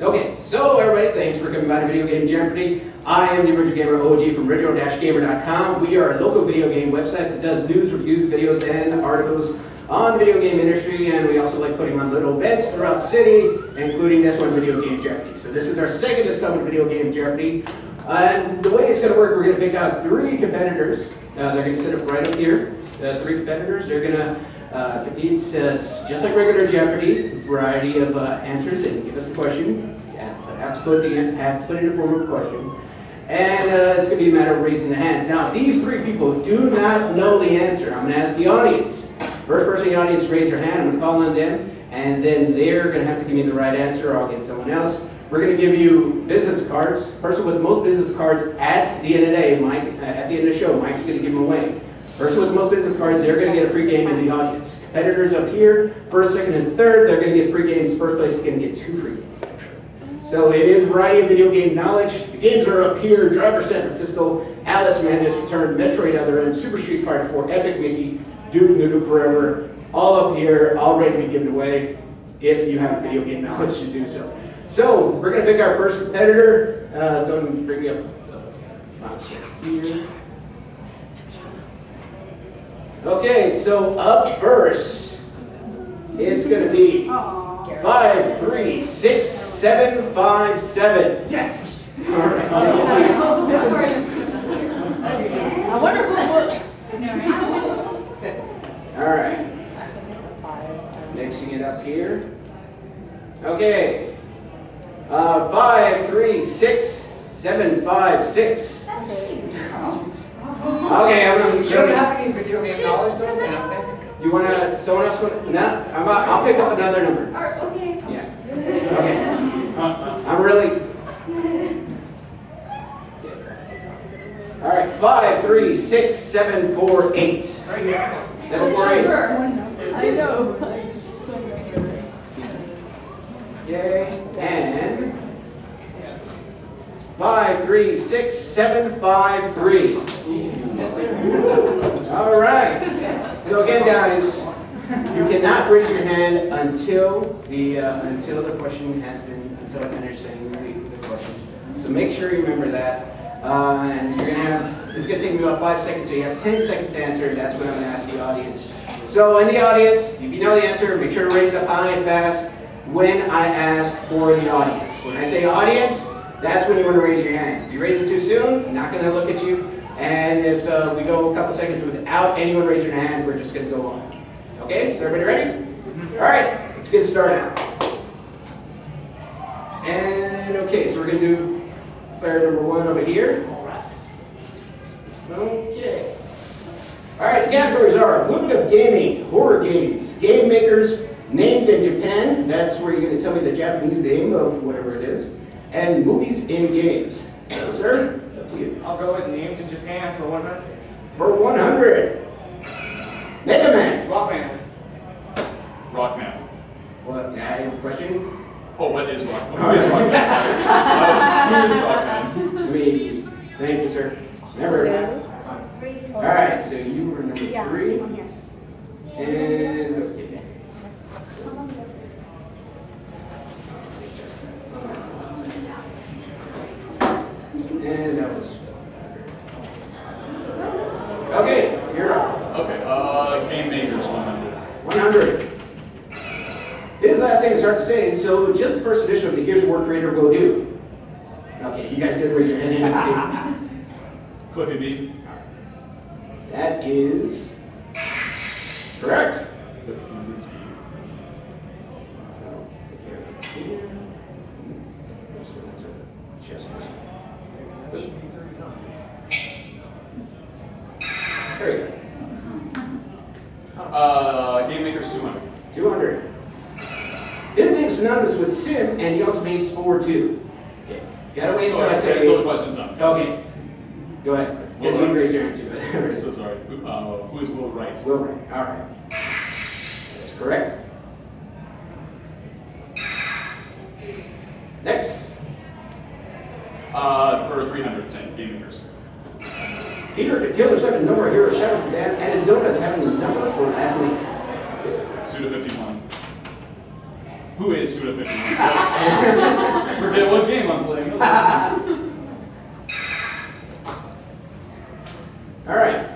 Okay, so everybody, thanks for coming by to Video Game Jeopardy. I am the original gamer OG from original-gamer.com. We are a local video game website that does news, reviews, videos, and articles on the video game industry, and we also like putting on little events throughout the city, including this one, Video Game Jeopardy. So this is our second installment of Video Game Jeopardy. And the way it's going to work, we're going to pick out 3 competitors. They're going to sit up right up here. 3 competitors. They're going to compete. It's just like regular Jeopardy, a variety of answers, and give us the question. Yeah, but have to put it in the form of a question. And it's going to be a matter of raising the hands. Now, these 3 people do not know the answer. I'm going to ask the audience. First person in the audience to raise their hand. I'm going to call on them, and then they're going to have to give me the right answer, or I'll get someone else. We're going to give you business cards. Person with the most business cards at the end of the day, Mike, at the end of the show, Mike's going to give them away. Person with the most business cards, they're going to get a free game in the audience. Competitors up here, first, second, and third, they're going to get free games. First place is going to get 2 free games, actually. So it is a variety of video game knowledge. The games are up here: Driver San Francisco, Alice Madness Return, Metroid Other End, Super Street Fighter 4, Epic Mickey, Duke Nukem Forever, all up here, all ready to be given away if you have video game knowledge to do so. So we're going to pick our first competitor. Go and bring me up here. Okay, so up first, it's going to be 5366757. Yes. All right. I wonder who would. All right. Mixing it up here. Okay. 5365756. Okay, You don't have any video game knowledge, don't you? You wanna? Someone else want? No, I'll pick up another number. Okay. Yeah. Okay. I'm really. All right. 5364748. 748. I know. Yay. And 5367753. All right. So again, guys, you cannot raise your hand until the question has been I finish saying the question. So make sure you remember that. And you're gonna have it's gonna take me about 5 seconds. So you have 10 seconds to answer. That's what I'm gonna ask the audience. So in the audience, if you know the answer, make sure to raise it up high and fast when I ask for the audience. When I say audience, that's when you want to raise your hand. If you raise it too soon, not going to look at you. And if we go a couple seconds without anyone raising their hand, we're just going to go on. Okay, so everybody ready? All right, let's get started. And okay, so we're going to do player number 1 over here. Okay. All right, the categories are Women of Gaming, Horror Games, Game Makers, Named in Japan, that's where you're going to tell me the Japanese name of whatever it is, and Movies in Games. So, sir, it's up to you. I'll go with names in Japan for 100. For 100. Mega Man. Rockman. Rockman. What? I have a question. Oh, what is Rockman? Who is Rockman? Who is Rockman? Please. Thank you, sir. Never. All right, so you were number 3. And, okay. And that was. Okay, you're up. Okay, Game Makers 100. 100. His last name is hard to say, so just the first edition of the Here's a Word Creator Go Do. Okay, you guys did raise your hand. Cliffy B. That is correct. Cliffy Kaczynski. So, take care of it here. There you go. Game Makers 200. 200. His name is synonymous with Sim, and he also makes 4 too. Okay. Gotta wait until I say. Until the question's done. Okay. Go ahead. Because you can raise your hand too. So sorry. Who is Will Wright? Will Wright. All right. That's correct. Next. For 300, same. Game Makers. Peter the Killer 7, number of Hero Shadow for Dad, and is known as having the number for last name. Suda 51. Who is Suda 51? Forget what game I'm playing. All right.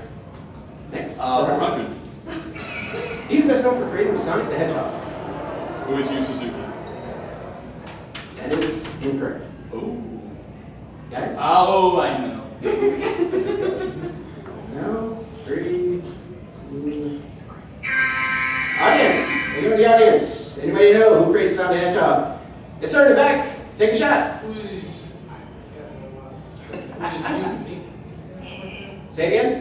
Next. 400. He's best known for creating Sonic the Hedgehog. Who is Yu Suzuki? That is incorrect. Oh. Guys? Oh, I know. No. 3, 2. Audience. Anyone in the audience? Anybody know who created Sonic the Hedgehog? Yes, sir, in the back. Take a shot. Say it again.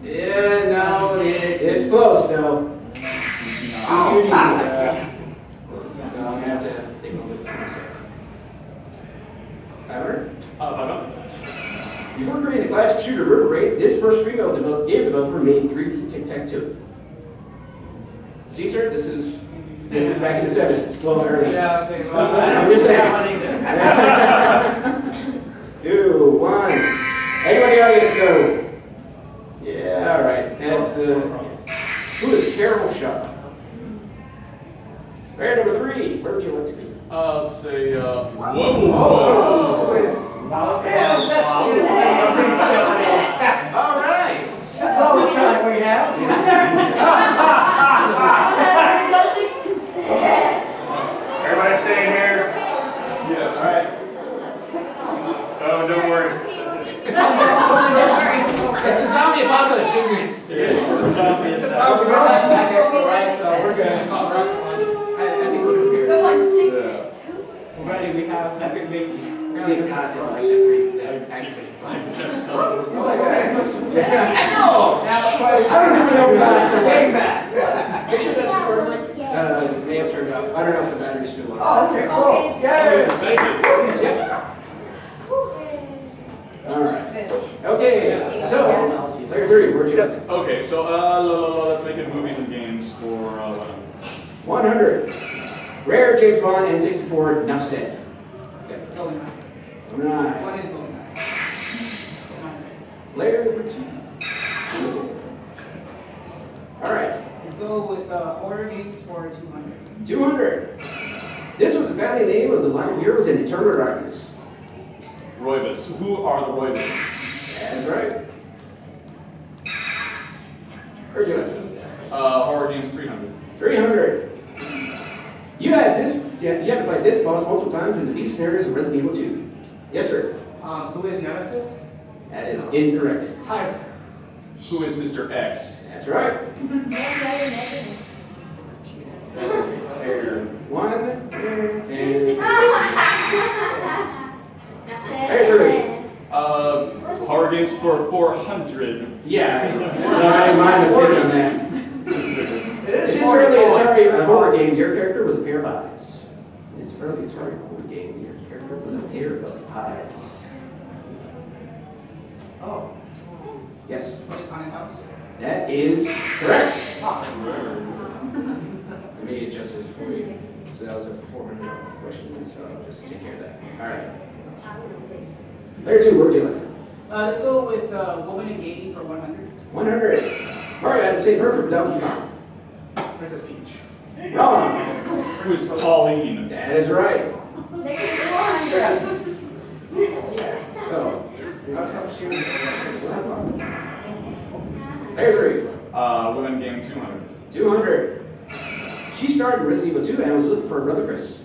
Yeah, no, it's close, though. So I'm gonna have to take a little bit of time. However, 500. before creating the classic shooter River Raid, this first female game developer made 3D tic-tac-toe. See, sir, this is back in the 70s. Well, early. Yeah, okay, well, I'm just saying. one either. 2, 1. Anyone in the audience know? Yeah, all right. That's who is Carol Shaw? Player number 3. Where would you like to go? Let's say, whoa. All right. That's all the time we have. Everybody staying here? Yeah, all right. Oh, don't worry. It's a zombie apocalypse, isn't it? It is. It's zombie We're attack. back here, so right, so we're good. I think we're here. Yeah. We're ready, we have epic Mickey. Really God didn't like that 3D activation. I guess so. He's like, hey, Yeah, I know. now the question. I don't even know about the game back. Make sure that's recording. They have turned off. I don't know if the battery's still on. Oh, okay, cool. Yeah. Thank you. Yep. All right. Okay. So, player 3, where'd you go? Okay, so let's make it movies and games for 100. Rare James Bond N64. Enough said. Okay. Golden Eye. 9. What is Golden Eye? Player number 2. All right. Let's go with order games for 200. 200. This was the family name of the line of heroes in Eternal Darkness. Roybus. Who are the Roybuses? That's right. Where'd you go? Horror games 300. 300. You had to fight this boss multiple times in the beast scenarios of Resident Evil 2. Yes, sir. Who is Nemesis? That is incorrect. Tyler. Who is Mr. X? That's right. Player 1 and player 3. Horror games for 400. Yeah, mine was hit on that. It is In this early Atari horror game, your character was a pair of eyes. In this early Atari horror game, your character was a pair of eyes. Oh. Yes, What is Haunted House? that is correct. Ah. Let me adjust this for you. So that was a $400 question, so I'll just take care of that. All right. Player 2, where'd you like? Let's go with Woman in Gaming for 100. 100. Mario had to save her from Donkey Kong. Princess Peach. Wrong. Who is Pauline? That is right. Yes. Oh. That's how she was. Player 3. Women game 200. 200. She starred in Resident Evil 2 and was looking for her brother Chris.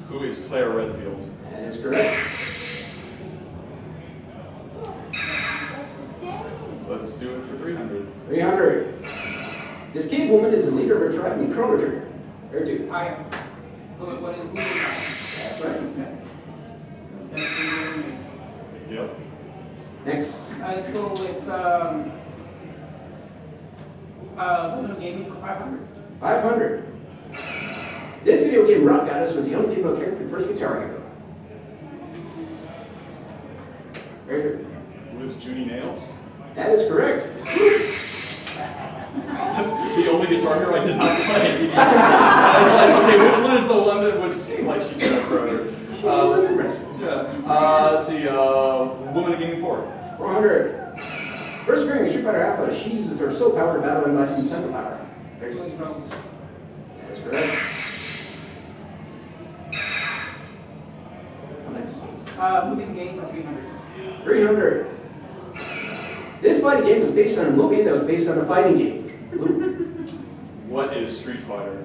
Who is Claire Redfield? That is correct. Let's do it for 300. 300. This cave woman is the leader of a tribe named Chrono Trigger. Player 2. I am. Who is that? That's right. Yep. Next. Let's go with Woman in Gaming for 500. 500. This video game Rock Goddess was the young female character in the first Guitar Hero. Player 2. Who is Junie Nails? That is correct. That's the only Guitar Hero I did not play. I was like, okay, which one is the one that would seem like she could have wrote? Yeah. Let's see. Woman in Gaming 4. 400. First appearing in Street Fighter graphite she uses her soap power to battle unlicensed sun power. Jones Rose. That's correct. Next. Movies and games for 300. 300. This fighting game was based on a movie that was based on a fighting game. Blue. What is Street Fighter?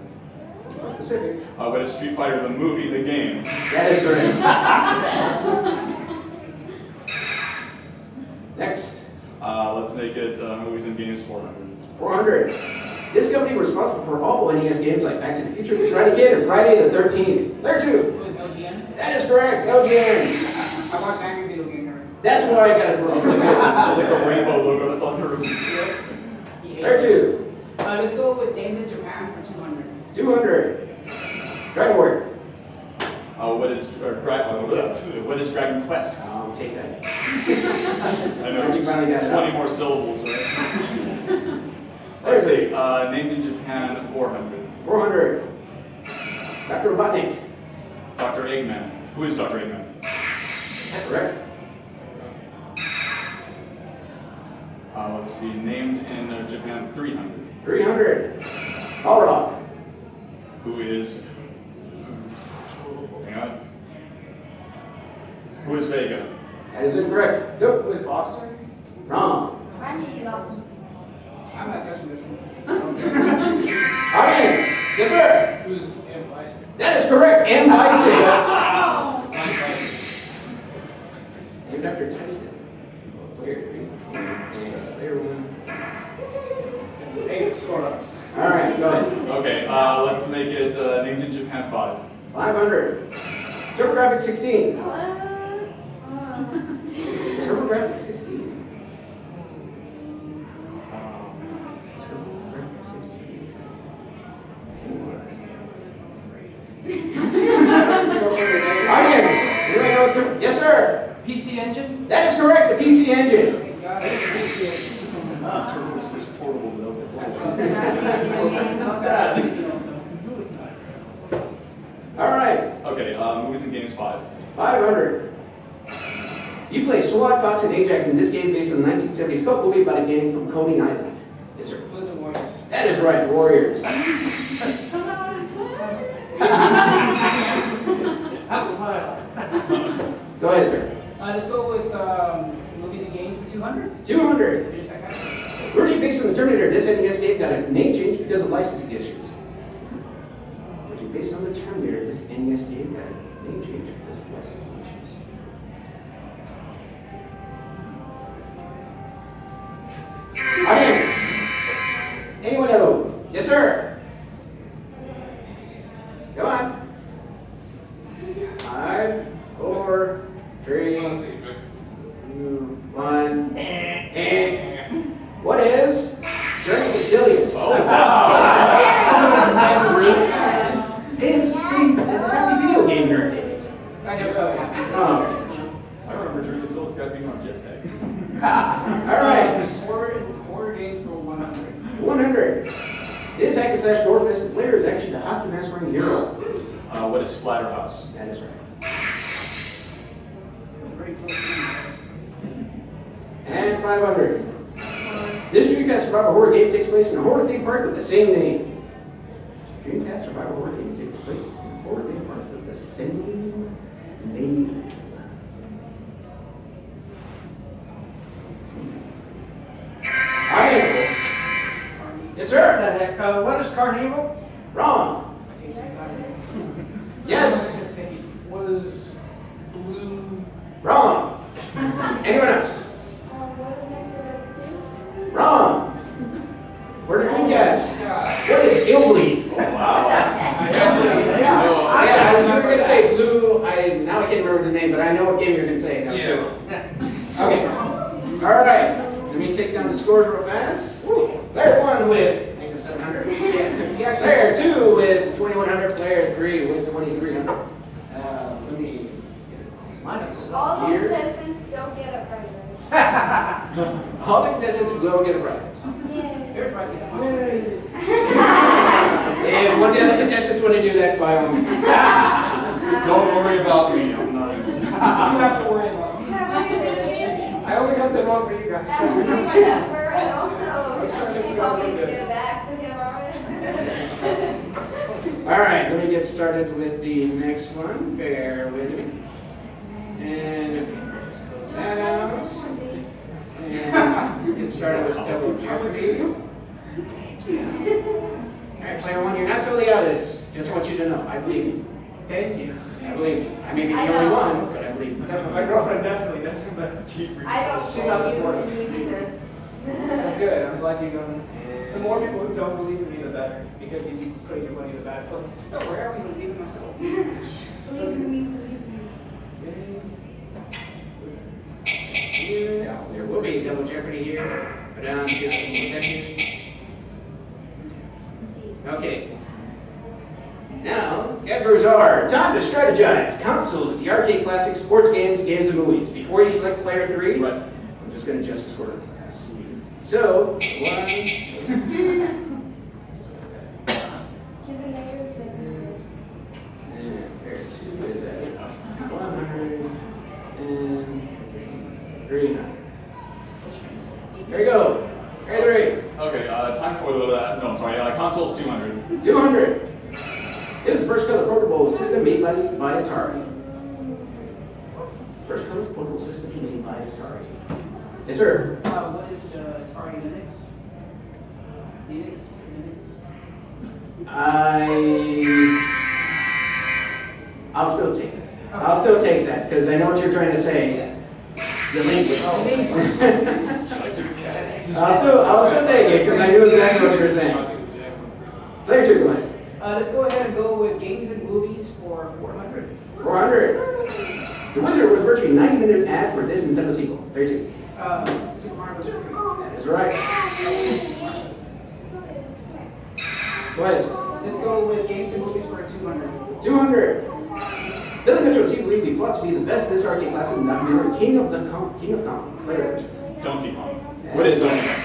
More specific. What is Street Fighter, the movie, the game? That is correct. Next. Let's make it movies and games 400. 400. This company was responsible for awful NES games like Back to the Future, Karate Kid, and Friday the 13th. Player 2. Who is LGN? That is correct. LGN. I watched Angry Video Game Nerd. That's why I got it wrong. It's like the rainbow logo that's on the roof. Player 2. Let's go with Named in Japan for 200. 200. Dragon Warrior. What is Dragon Quest? I'll take that. I know You finally got it 20 out. more syllables, right? Let's Let's see. Named in Japan 400. 400. Dr. Robotnik. Dr. Eggman. Who is Dr. Eggman? That's correct. Let's see. Named in Japan 300. 300. Balrog. Who is? Hang on. Who is Vega? That is incorrect. Nope. Who is Boxer? Wrong. I knew you lost. I'm not touching this one. Audience. Yes, sir. Who's M. Bison? That is correct. M. Bison. Mike Bison. Named after Tyson. Player 3. And player 1. Hey, score up. All right. Go ahead. Okay. Let's make it named in Japan 5. 500. TurboGrafx 16. TurboGrafx 16. TurboGrafx 16. Audience. Anybody know what yes, sir. PC Engine? That is correct. The PC Engine. That is PC Engine. It's portable, but That's what I that's was thinking also. No, it's not. All right. Okay. Movies and games 5. 500. You play SWAT, Fox, and Ajax in this game based on the 1970s cult movie about a gang from Coney Island. Yes, sir. Who's the Warriors? That is right, the Warriors. That was wild. Go ahead, sir. Let's go with movies and games for 200. 200. Here's that guy. Originally based on the Terminator, this NES game got a name change because of licensing issues. Originally based on the Terminator, this NES game got a name change because of licensing issues. Audience. Anyone know? Yes, sir. Come on. 5, 4, 3, 2, 1. What is Journey to Silius? Oh wow! Really? It's the happy video game nerd days. I never saw that. Oh. I remember Drew still got being on jetpack. All right. Horror games for 100. 100. This hack and slash door fest player is actually the hockey mask wearing hero. What is Splatterhouse? That is right. It's very close to And 500. This Dreamcast survival horror game takes place in a horror theme park with the same name. Dreamcast survival horror game takes place in a horror theme park with the same name. Audience. Yes, sir. What is Carnival? Wrong. Yes. Was Blue. Wrong. Anyone else? Wrong. Where did you guess? What is Illy? Oh wow! Yeah, you were gonna say blue. Now I can't remember the name, but I know what game you're gonna say. Now, so. Okay. All right. Let me take down the scores real fast. Player 1 with 700. Player 2 with 2100. Player 3 with 2300. Let me get it. All the Here. contestants don't get a present. All the contestants will get a prize. Yay. Third prize is much. If one of the other contestants want to do that, by all means. Don't worry about me. I'm not. You have to worry about me. Yeah, we're gonna do it. I only got them all for you guys. We're And also, he called me to get it back, so he can borrow it. All right, let me get started with the next one. Bear with me. And close that out. And get started with double jeopardy. All right, player one, you're not totally out of this. Just want you to know, I believe you. Thank you. I believe you. I may be the I only know. one, but I believe you. My girlfriend definitely doesn't, but Keep reaching. I don't She's believe not you supportive. and you either. that's good. I'm glad you don't. The And more people who don't believe in me, the better, because you're putting your money in a bad place. No, where are we believing myself? Believe in me, believe in me. here, there will be double jeopardy here. Put down 15 seconds. Okay. Now, categories are time to strategize, consoles, the arcade classics, sports games, games and movies. Before you select player 3, Right. I'm just going to adjust the score of the class. So, 1, He's a negative second. and player 2 is at 100, and 300. There you go. Player Okay, time for no, I'm sorry, console's 200. 3, 200. It was the first color portable system made by Atari. First color portable system made by Atari. Yes, sir. What is the Atari Linux? I'll still take it. I'll still take that because I know what you're trying to say. The linguist. I'll still take it because I knew exactly what you were saying. Player 2, go ahead. Let's go ahead and go with games and movies for 400. 400. The Wizard was virtually 90-minute ad for this Nintendo sequel. Player 2. Super Mario Bros. 3. That is right. Go ahead. Let's go with games and movies for 200. 200. Billy Mitchell and Steve Levy fought to be the best in this arcade classic documentary, King of Kong. Player. Donkey Kong. What is Donkey Kong?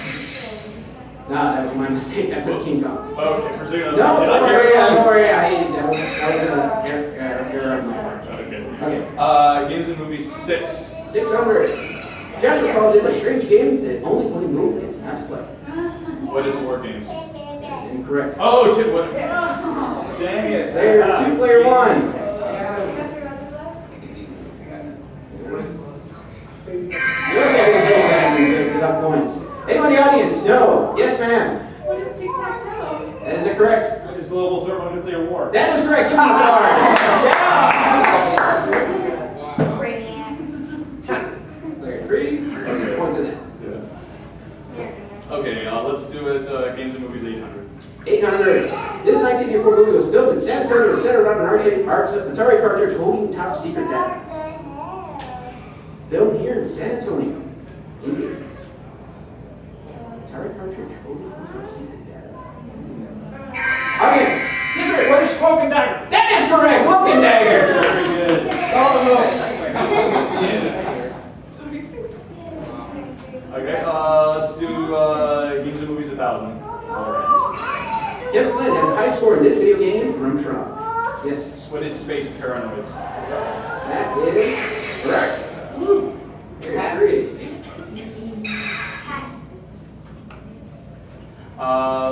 Nah, that was my mistake. I put King Kong. Okay, for a second I No, was like, don't did I hear worry. it wrong? Don't worry. That was an error on my part. Okay. Okay. Games and movies 6. 600. Joshua calls it a strange game that only one move is not to play. What is war games? That's incorrect. Oh, what? Dang it. Player 2, player 1. You got 3 rounds left? You look at it, take that and deduct points. Anyone in the audience? No. Yes, ma'am. What is tic-tac-toe? That is correct. What is global thermonuclear war? That is correct. Give me the card. Brainiac. Player 3. There's 6 points in that. Yeah. Okay, let's do it. Games and movies 800. 800. This 1984 movie was filmed in San Antonio and centered on an Atari cartridge holding top secret data. Filmed here in San Antonio, India. Atari cartridge holding top secret data. Audience, yes sir. What is Cloak and Dagger? That is correct. Cloak and Dagger. Very good. Solid roll. Okay, let's do games and movies 1,000. Alright. Kevin Flynn has a high score in this video game from Tron. Yes. What is space paranoids? That is correct. Here, 3.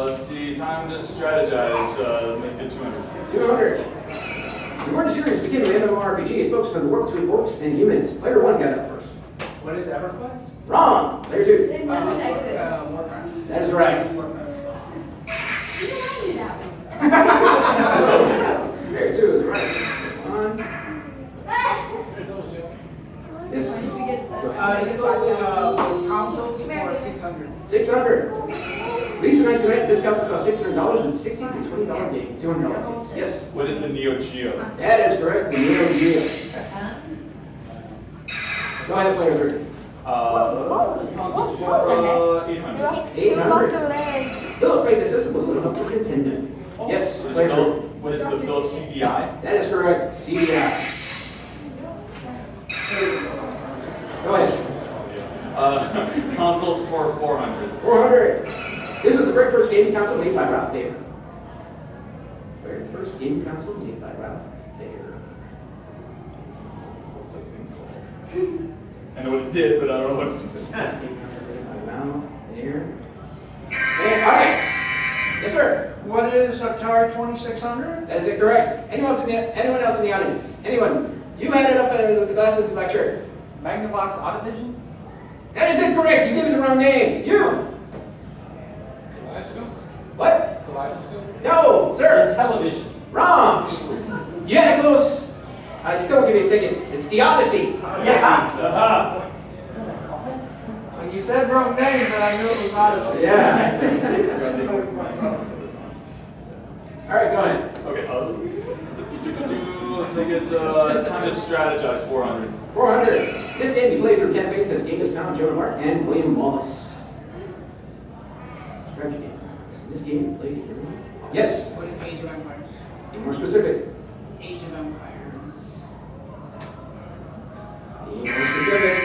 Let's see, time to strategize. Make it 200. 200. The Word series became an MMORPG. It focused on the war between orcs and humans. Player 1 got up first. What is EverQuest? Wrong. Player 2. Then no negative. Warcraft. That is right. You don't do that one. Player 2 is right. 1. Yes. You get Go that. ahead. Let's go with consoles for 600. 600. Released in 1990, this console cost $600 with $60 to $20 game. $200 games. Yes. What is the Neo Geo? That is correct. The Neo Geo. Go ahead, player 3. Consoles for 800. 800. Philip made the system with a little help from Nintendo. Yes, What is player 3. what is the Philips CDI? That is correct. CDI. Go ahead. Consoles for 400. 400. This is the very first gaming console made by Ralph Baer. Very first gaming console made by Ralph Baer. What's that thing called? I know what it did, but I don't know what it was. Gaming console made by Ralph There. And audience. Yes, sir. What is Atari 2600? That is incorrect. Anyone else in the audience? Anyone? You had it up in the glasses and black shirt. Magnavox Autovision? That is incorrect. You gave me the wrong name. You. What? Kaleidoscope? No, sir. Television. Wrong. You had it close. I still give you a ticket. It's the Odyssey. Yeah. When you said wrong name, then I knew it was Odyssey. Yeah. All right, go ahead. Okay, let's make it time to strategize 400. 400. This game you played through campaigns as Genghis Khan, Joan of Arc, and William Wallace. Strategy game. This game you played through. Yes. What is Age of Empires? Be more specific. Age of Empires. Be more specific.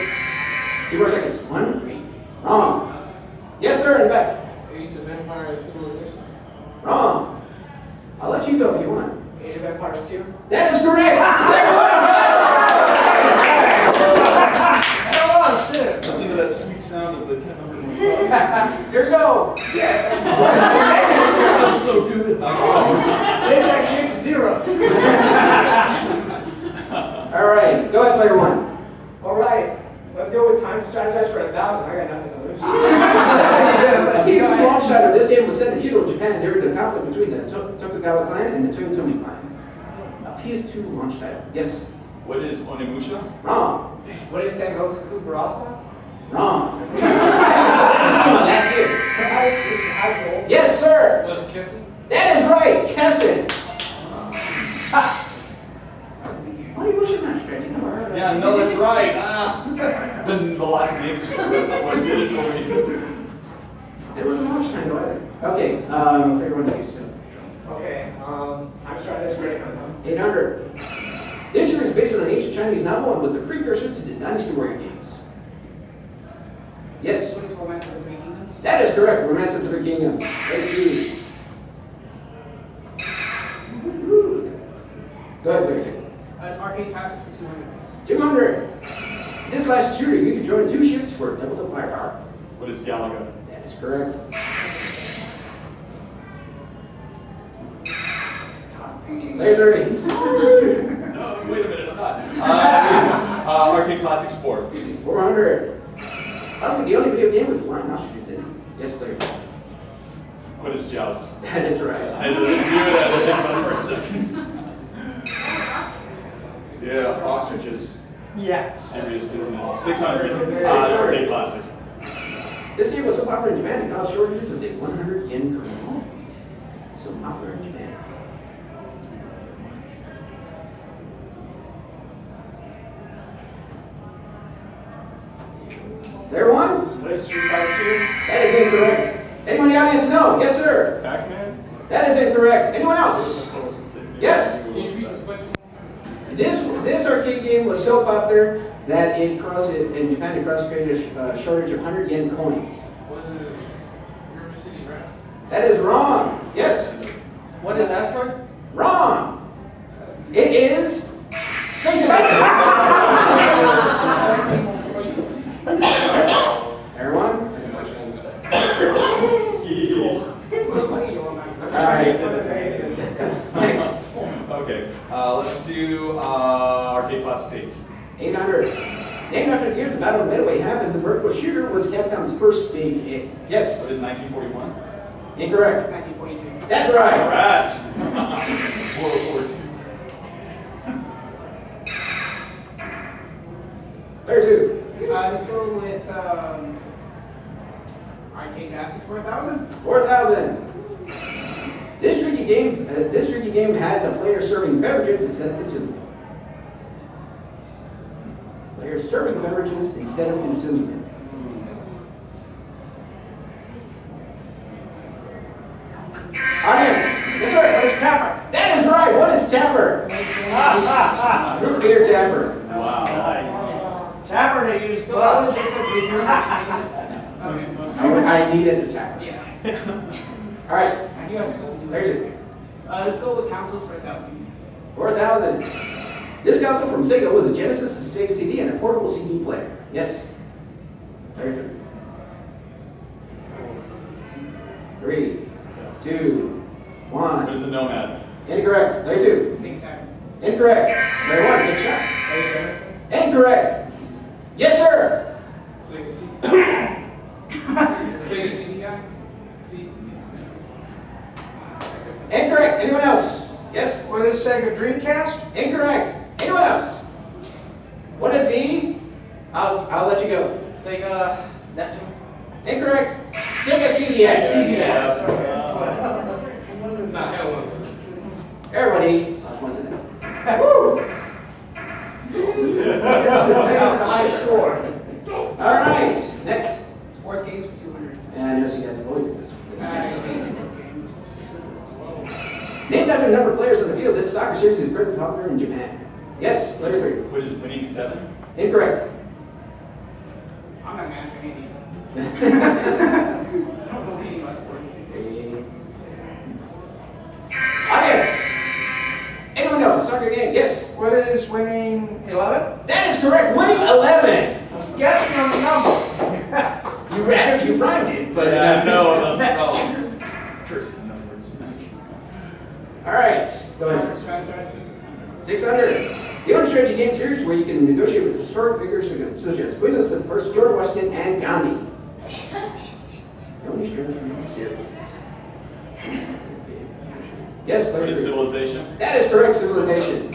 2 more seconds. 1. 3. Wrong. Yes, sir, in the back. Age of Empires Civilizations? Wrong. I'll let you go if you want. Age of Empires 2? That is correct. That was too. Listen to that sweet sound of the number. Here we go. Yes. That was so good. Maybe I can get to 0. All right. Go ahead, player 1. All right. Let's go with time to strategize for 1,000. I got nothing to lose. A piece of launch shadow. This game was set in feudal Japan during the conflict between the Tokugawa clan and the Toyotomi clan. A PS2 launch title. Yes. What is Onimusha? Wrong. What is Sengoku Barasa? Wrong. This came out last year. Hasbro. Yes, sir. What's kissing? That is right. Kessen. Onimusha's not stretching. Yeah, no, that's right. Then the last name is what did it for me. There wasn't launch title either. Okay. Player 1, please. Okay. Time strategize for 800. 800. This series is based on an ancient Chinese novel and was the precursor to the Dynasty Warrior games. Yes. What is Romance of the Three Kingdoms? That is correct. Romance of the Three Kingdoms. Thank you. Go ahead, Larry. Arcade classics for 200 please. 200. This last shooter, you can join 2 ships for double the firepower. What is Galaga? That is correct. Larry. No, wait a minute, I'm not. Arcade Classics 4. 400. That's the only video game with flying ostriches in it. Yes, Larry. What is Joust? That is right. I knew it. I had to think about it for a second. Yeah, ostriches. Yeah. Serious business. 600. Arcade Classics. This game was so popular in Japan it caused shortages of the 100 yen coin. So popular in Japan. There ones? What is Street Fighter 2? That is incorrect. Anyone in the audience know? Yes, sir. Pac-Man? That is incorrect. Anyone else? Yes. Can you repeat the question? This arcade game was so popular that in Japan it created a shortage of 100 yen coins. Was it River City Rest? That is wrong. Yes. What is Asteroid? Wrong. It is Space Invaders. Everyone? It's much money you want. All right. Next. Okay, let's do Arcade Classics 8. 800. Named after the year the Battle of Midway happened, the vertical shooter was Capcom's first big hit. Yes. What is 1941? Incorrect. 1942. That's right. Rats! World War II. There's 2. Let's go with Arcade classics for 1,000. 4,000. This tricky game had the player serving beverages instead of consuming them. Players serving beverages instead of consuming them. Audience, yes sir. What is Tapper? That is right. What is Tapper? Root beer Tapper. Wow. Nice. Tapper they use So I would blood. just have been Okay. I needed the Tapper. Yeah. All right. I knew I'd still do There's it. it. Let's go with consoles for 1,000. 4,000. This console from Sega was a Genesis, a Sega CD, and a portable CD player. Yes. There's it. 3, 2, 1. There's the nomad. Incorrect. Layer 2. Sing Saturn. Incorrect. Layer 1. Take a shot. Sega Genesis. Incorrect. Yes, sir. Sega CD. Sega CD guy? CD. Incorrect. Anyone else? Yes. What is Sega Dreamcast? Incorrect. Anyone else? What is E? I'll let you go. Sega Neptune. Incorrect. Sega CDX. Yes. Not hell one of those. Everybody lost one to them. Woo! High score. All right. Next. Sports games for 200. And I noticed you guys avoided this. Basic games. Slow. Named after a number of players on the field, this soccer series is very popular in Japan. Yes. Layer 3. What is winning 7? Incorrect. I'm not gonna answer any of these. I don't know any of my sport games. Audience. Anyone know? Soccer game? Yes. What is winning 11? That is correct. Winning 11. Guessing on the number. You rhymed it, but No, that's the problem. Cursing numbers. All right. Go ahead. Strategize for 600. 600. The only strategy game series where you can negotiate with historic figures such as Queen with first George Washington and Gandhi. The only strategy game series. Yes, What Larry. is civilization? That is correct. Civilization.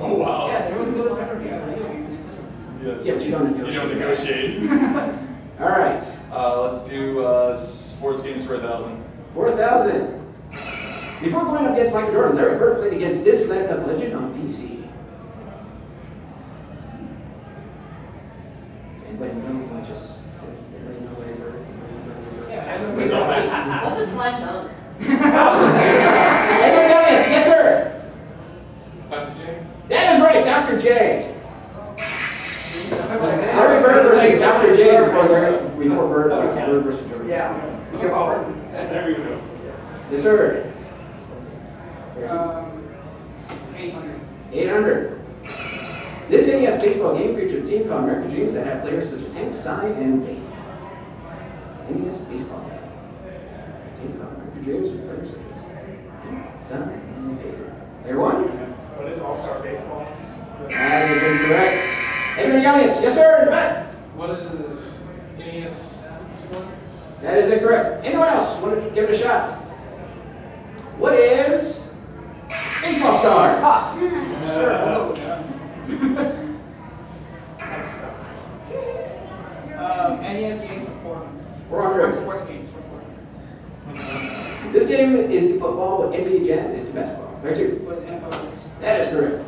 Oh wow. Yeah, there was a little time review for video games. Yeah, but you don't negotiate. You don't negotiate. All right. Let's do sports games for 1,000. 4,000. Before going up against Michael Jordan, Larry Bird played against this stand-up legend on PC. Anybody know? Just everybody know Larry Bird? What's a slam dunk? Edward Elliott, yes sir. Dr. J? That is right, Dr. J. Larry Bird versus Dr. J before Bird versus Jordan. Yeah. Give over. There we go. Yes sir. 800. 800. This NES baseball game featured a team called American Dreams that had players such as Hank, Cy, and Wade. NES baseball game. Team called American Dreams with players such as Hank, Cy, and Wade. Layer 1? What is All-Star Baseball? That is incorrect. Anyone in the audience? Yes sir, Matt. What is NES Sliders? That is incorrect. Anyone else want to give it a shot? What is baseball stars? Sure. NES games for 400. 400. Sports games for 400. This game is the football, but NBA Jam is the basketball. Layer 2. What is NFL? That is correct.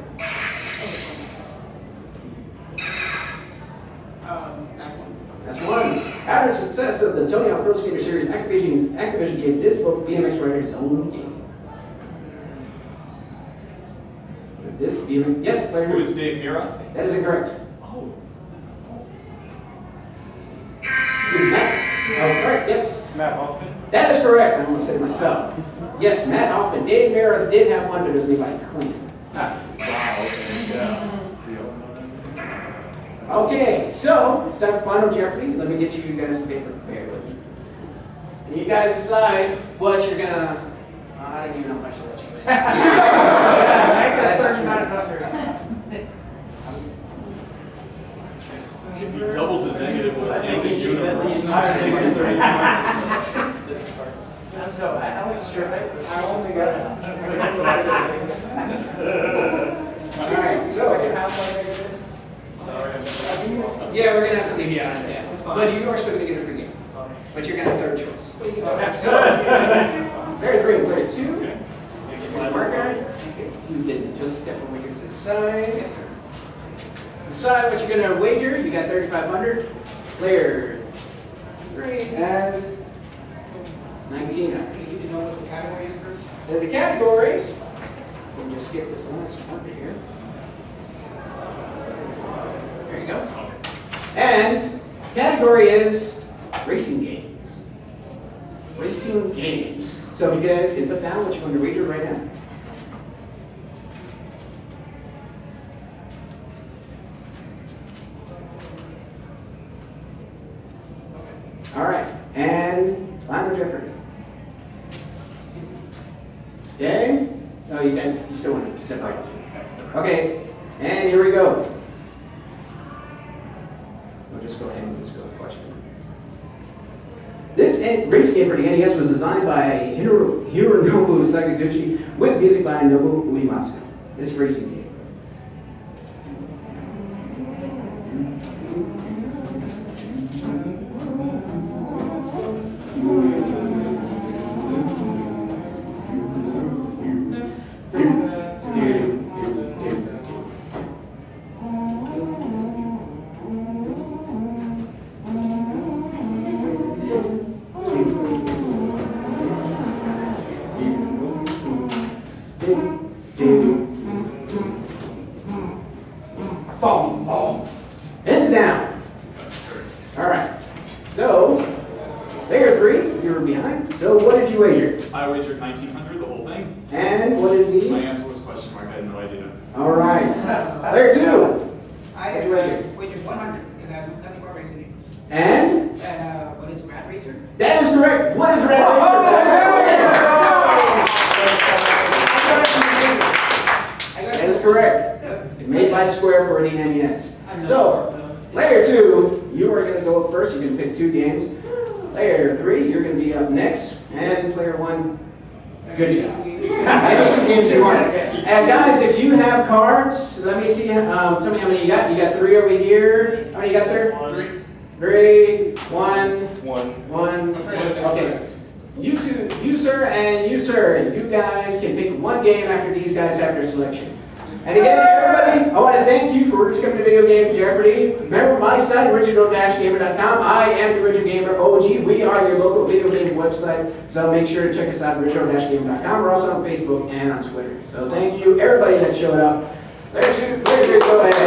That's one. That's one. After the success of the Tony Hawk Pro Skater Series, Activision gave this BMX rider his own game. This BMX, yes, player. Who is Dave Mira? That is incorrect. Oh. Who's Matt? Oh, sorry, yes. Matt Hoffman. That is correct. I almost said it myself. Yes, Matt Hoffman. Dave Mira did have one, but it was made by Clean. Wow. Okay. Yeah. Okay, so it's time for Final Jeopardy. Let me get you guys some paper prepared with me. And you guys decide what you're gonna. I don't even know if I should let you in. That's If he doubles the negative with I think anything he should at least So I was sure I only got Alright, so. Sorry. Yeah, we're gonna have to leave you out of that. But you are still gonna get a free game. But you're gonna have third choice. So, player 3 and player 2. Here's your marker. You can just step over here to the side. Yes, sir. Decide what you're gonna wager. You got 3,500. Player 3 has 1,900. You need to know what the category is first. The categories. We'll just skip this last marker here. There you go. And category is racing games. Racing games. So you guys can put down what you're going to wager right now. All right, and Final Jeopardy. Game? Oh, you guys, you still want to separate? Okay, and here we go. We'll just go ahead and just go to the question. This race game for the NES was designed by Hironobu Sakaguchi with music by Nobuo Uematsu. This racing game. Hands down. All right. So, there 3. You were behind. So, what did you wager? I wagered 1900, the whole thing. And what is My the? answer was question mark. I had no idea. All right. There 2. I What'd you wager? wagered 100 because I have nothing more racing games. And What is Rat Racer? that is correct. What is Red Racer? That is correct. Made by Square for the NES. So, layer 2, you are going to go up first. You're going to pick 2 games. Layer 3, you're going to be up next. And player 1, good job. Any 2 games you want. And guys, if you have cards, let me see. Tell me how many you got. You got 3 over here. How many you got, sir? 3, 1, 1. Okay. You two, you sir, and you sir, you guys can pick 1 game after these guys have their selection. And again, everybody, I want to thank you for just coming to Video Game Jeopardy. Remember my site, richard-gamer.com. I am the Richard Gamer OG. We are your local video game website. So make sure to check us out at richard-gamer.com. We're also on Facebook and on Twitter. So thank you, everybody that showed up. Layer 2, go ahead.